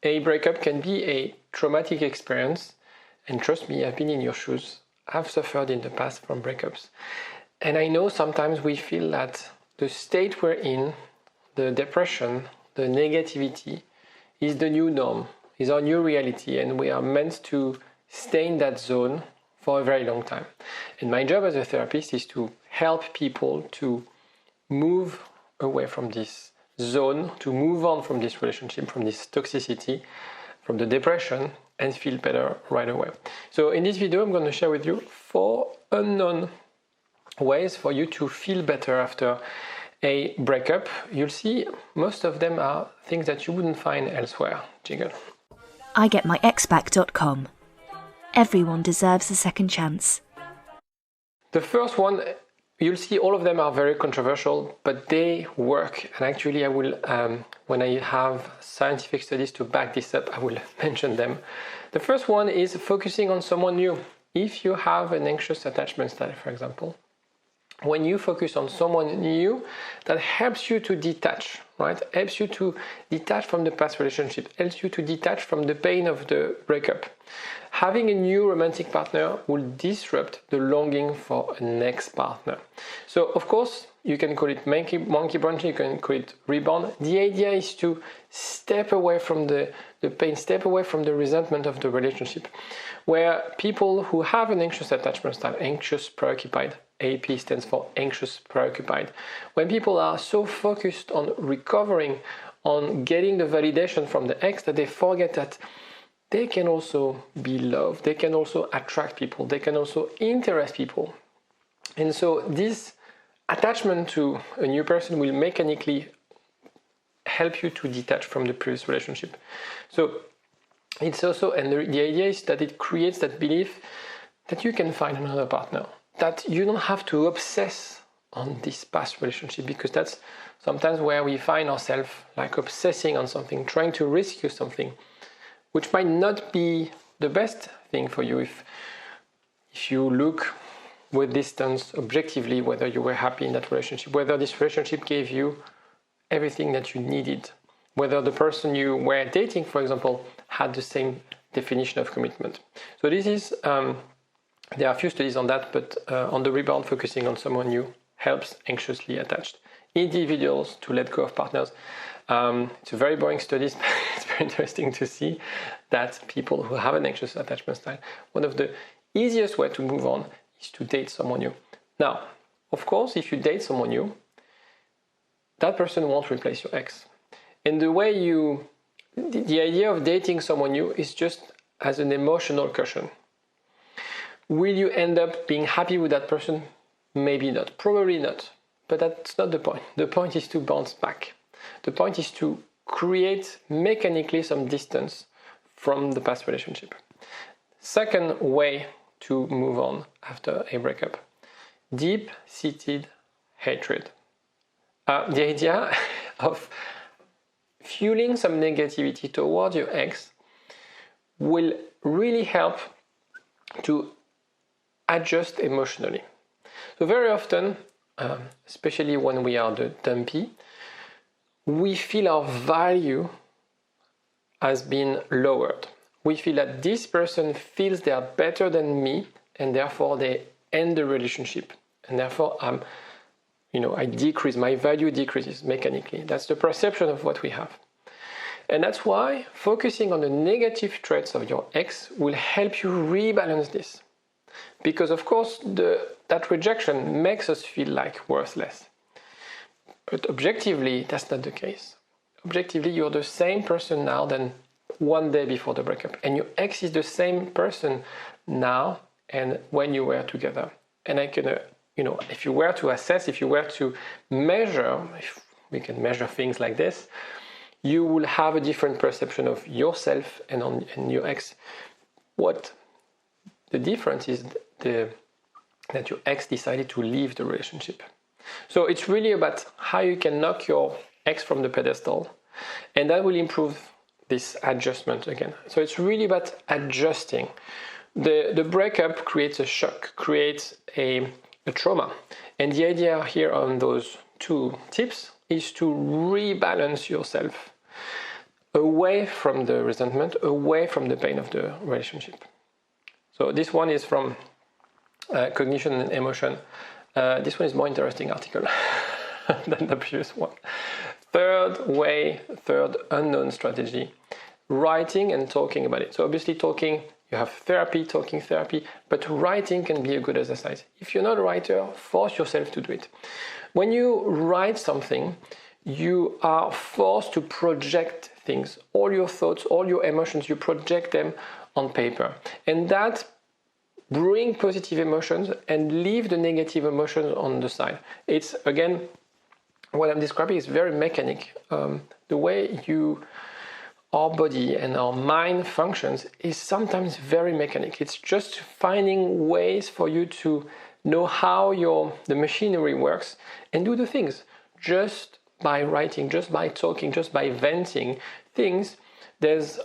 A breakup can be a traumatic experience, and trust me, I've been in your shoes. I've suffered in the past from breakups. And I know sometimes we feel that the state we're in, the depression, the negativity, is the new norm, is our new reality, and we are meant to stay in that zone for a very long time. And my job as a therapist is to help people to move away from this zone, to move on from this relationship, from this toxicity, from the depression, and feel better right away. So in this video, I'm going to share with you 4 unknown ways for you to feel better after a breakup. You'll see most of them are things that you wouldn't find elsewhere. Jiggle. IGetMyExBack.com. Everyone deserves a second chance. The first one, you'll see all of them are very controversial, but they work. And actually I will, when I have scientific studies to back this up, I will mention them. The first one is focusing on someone new. If you have an anxious attachment style, for example, when you focus on someone new, that helps you to detach, right? Helps you to detach from the past relationship, helps you to detach from the pain of the breakup. Having a new romantic partner will disrupt the longing for a next partner. So, of course, you can call it monkey branching, you can call it rebound. The idea is to step away from the pain, step away from the resentment of the relationship. Where people who have an anxious attachment style, anxious preoccupied, AP stands for anxious preoccupied. When people are so focused on recovering, on getting the validation from the ex, that they forget that they can also be loved, they can also attract people, they can also interest people. And so this attachment to a new person will mechanically help you to detach from the previous relationship. So it's also, and the idea is that it creates that belief that you can find another partner, that you don't have to obsess on this past relationship, because that's sometimes where we find ourselves like obsessing on something, trying to rescue something, which might not be the best thing for you if you look with distance objectively whether you were happy in that relationship, whether this relationship gave you everything that you needed, whether the person you were dating, for example, had the same definition of commitment. So this is, there are a few studies on that, but on the rebound, focusing on someone new helps anxiously attached individuals to let go of partners. It's a very boring study, but it's very interesting to see that people who have an anxious attachment style, one of the easiest ways to move on is to date someone new. Now, of course, if you date someone new, that person won't replace your ex. And the way the idea of dating someone new is just as an emotional cushion. Will you end up being happy with that person? Maybe not, probably not. But that's not the point. The point is to bounce back. The point is to create mechanically some distance from the past relationship. Second way to move on after a breakup: deep-seated hatred. The idea of fueling some negativity towards your ex will really help to adjust emotionally. So very often, especially when we are the dumpy, we feel our value has been lowered. We feel that this person feels they are better than me, and therefore they end the relationship. And therefore I decrease, my value decreases mechanically. That's the perception of what we have. And that's why focusing on the negative traits of your ex will help you rebalance this. Because of course, that rejection makes us feel like worthless. But objectively, that's not the case. Objectively, you're the same person now than one day before the breakup. And your ex is the same person now and when you were together. And I can, if you were to assess, if you were to measure, if we can measure things like this, you will have a different perception of yourself and your ex. What the difference is that your ex decided to leave the relationship. So it's really about how you can knock your ex from the pedestal, and that will improve this adjustment again. So it's really about adjusting. The breakup creates a shock, creates a trauma. And the idea here on those 2 tips is to rebalance yourself. away from the resentment, away from the pain of the relationship. So this one is from Cognition and Emotion. This one is more interesting article than the previous one. Third way, third unknown strategy, writing and talking about it. So obviously talking, you have therapy, talking therapy, but writing can be a good exercise. If you're not a writer, force yourself to do it. When you write something, you are forced to project things. All your thoughts, all your emotions, you project them on paper. And that bring positive emotions and leave the negative emotions on the side. It's, again, what I'm describing is very mechanic. The way our body and our mind functions is sometimes very mechanic. It's just finding ways for you to know how the machinery works and do the things. Just by writing, just by talking, just by venting things, there's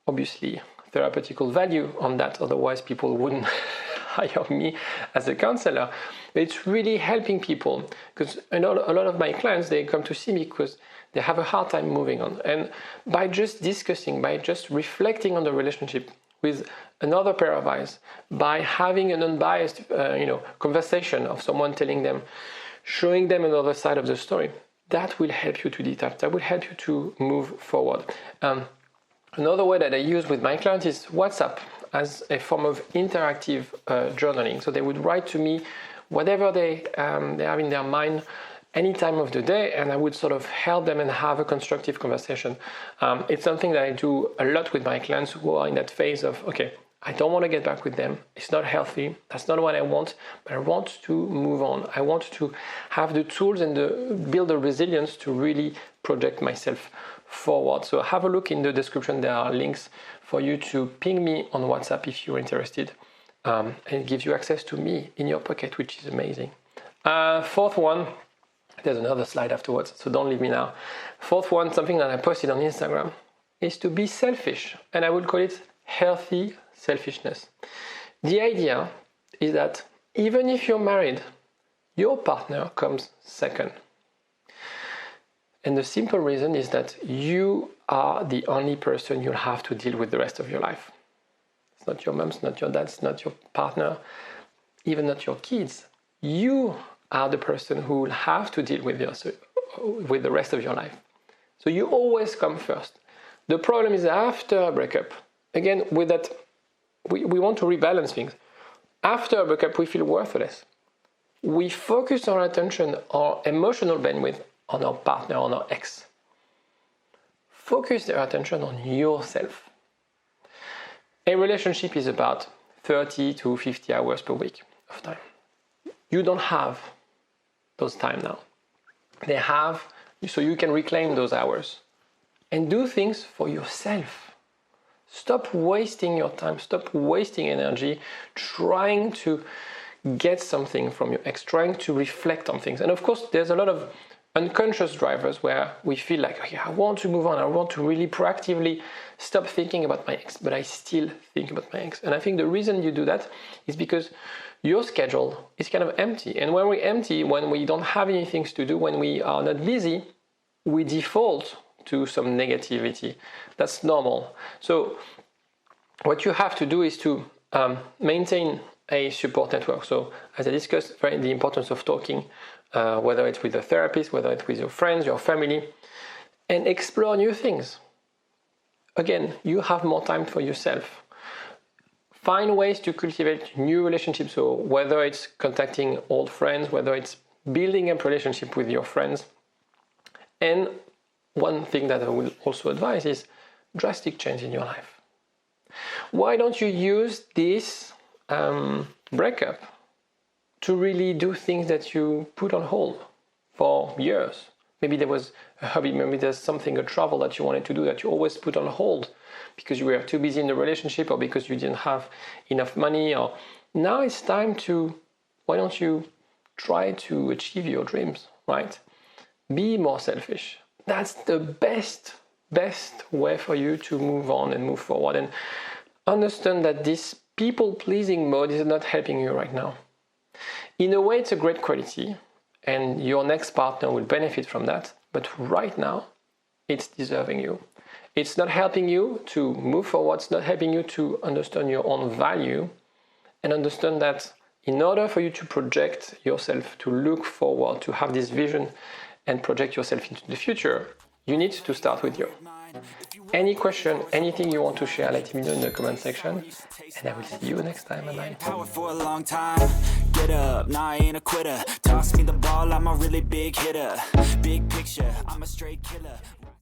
obviously therapeutical value on that, otherwise people wouldn't hire me as a counselor. But it's really helping people, because a lot of my clients, they come to see me because they have a hard time moving on. And by just discussing, by just reflecting on the relationship with another pair of eyes, by having an unbiased conversation of someone telling them, showing them another side of the story, that will help you to detach, that will help you to move forward. Another way that I use with my clients is WhatsApp as a form of interactive journaling. So they would write to me whatever they have in their mind any time of the day, and I would sort of help them and have a constructive conversation. It's something that I do a lot with my clients who are in that phase of, okay, I don't want to get back with them. It's not healthy. That's not what I want, but I want to move on. I want to have the tools and build the resilience to really project myself forward. So have a look in the description. There are links for you to ping me on WhatsApp if you're interested. And it gives you access to me in your pocket, which is amazing. Fourth one, there's another slide afterwards, so don't leave me now. Fourth one, something that I posted on Instagram, is to be selfish. And I would call it healthy selfishness. The idea is that even if you're married, your partner comes second. And the simple reason is that you are the only person you'll have to deal with the rest of your life. It's not your mom, it's not your dad, it's not your partner, even not your kids. You are the person who will have to deal with the rest of your life. So you always come first. The problem is after a breakup, again, with that, we want to rebalance things. After a breakup, we feel worthless. We focus our attention, our emotional bandwidth on our partner, on our ex. Focus your attention on yourself. A relationship is about 30 to 50 hours per week of time. You don't have those time now. They have, so you can reclaim those hours and do things for yourself. Stop wasting your time, stop wasting energy trying to get something from your ex, trying to reflect on things. And of course, there's a lot of unconscious drivers where we feel like, okay, I want to move on, I want to really proactively stop thinking about my ex, but I still think about my ex. And I think the reason you do that is because your schedule is kind of empty. And when we're empty, when we don't have any things to do, when we are not busy, we default to some negativity. That's normal. So what you have to do is to maintain a support network. So as I discussed, the importance of talking, whether it's with a therapist, whether it's with your friends, your family, and explore new things. Again, you have more time for yourself. Find ways to cultivate new relationships. So whether it's contacting old friends, whether it's building up relationship with your friends. And one thing that I will also advise is drastic change in your life. Why don't you use this breakup to really do things that you put on hold for years? Maybe there was a hobby, maybe there's something, a travel that you wanted to do that you always put on hold because you were too busy in the relationship or because you didn't have enough money. Or now it's time to, why don't you try to achieve your dreams, right? Be more selfish. That's the best way for you to move on and move forward. And understand that this people-pleasing mode is not helping you right now. In a way, it's a great quality, and your next partner will benefit from that. But right now, it's deserving you. It's not helping you to move forward. It's not helping you to understand your own value and understand that in order for you to project yourself, to look forward, to have this vision and project yourself into the future, you need to start with you. Any question, anything you want to share, let me know in the comment section, and I will see you next time. Bye-bye. Power for a long time. Get up, nah, I ain't a quitter. Toss me the ball, I'm a really big hitter. Big picture, I'm a straight killer.